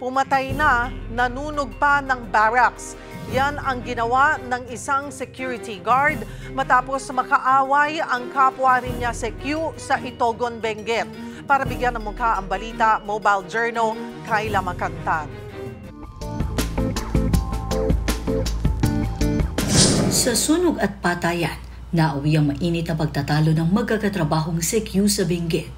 pumatay na, nanunog pa ng barracks. Yan ang ginawa ng isang security guard matapos makaaway ang kapwa rin niya Q sa Itogon, Benguet. Para bigyan ng mukha ang balita, Mobile Journal, Kayla Makantan. Sa sunog at patayan, nauwi ang mainit na pagtatalo ng magkakatrabahong Q sa Benguet.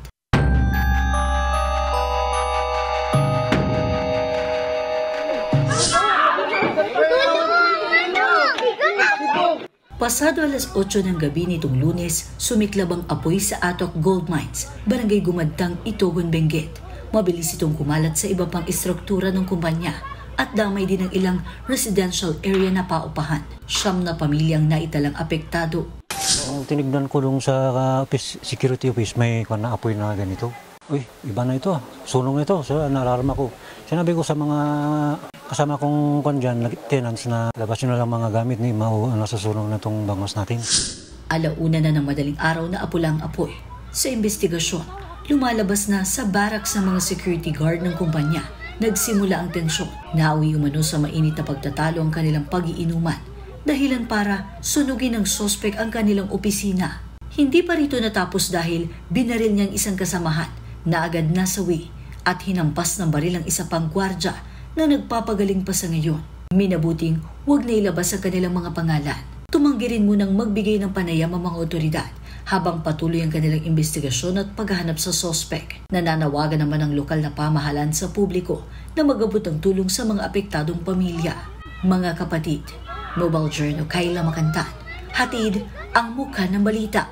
Pasado alas 8 ng gabi nitong Lunes, sumiklab ang apoy sa Atok Gold Mines, Barangay Gumadtang, Itogon, Benguet. Mabilis itong kumalat sa iba pang istruktura ng kumpanya at damay din ng ilang residential area na paupahan. 9 na pamilyang naitalang apektado. Tinignan ko dun sa security office, may apoy na ganito. Uy, iba na ito. Sunog na ito. So, naalarma ko. Sinabi ko sa mga kasama kong tenants na labas nyo na lang mga gamit ni sa sunog na itong bangos natin. Alauna na ng madaling araw na apulang apoy. Sa investigasyon, lumalabas na sa barracks ng mga security guard ng kumpanya. Nagsimula ang tensyon. Nauwi umano sa mainit na pagtatalo ang kanilang pag-iinuman. Dahilan para sunugin ng sospek ang kanilang opisina. Hindi pa rito natapos dahil binaril niyang isang kasamahan na agad nasawi at hinampas ng baril ang isa pang gwardya na nagpapagaling pa sa ngayon. Minabuting huwag na ilabas ang kanilang mga pangalan. Tumanggi rin munang magbigay ng panayam ang mga otoridad habang patuloy ang kanilang investigasyon at paghahanap sa sospek. Nananawagan naman ang lokal na pamahalaan sa publiko na mag-abot ng tulong sa mga apektadong pamilya. Mga kapatid, Mobile Journal, Kayla Makantan, hatid ang mukha ng balita.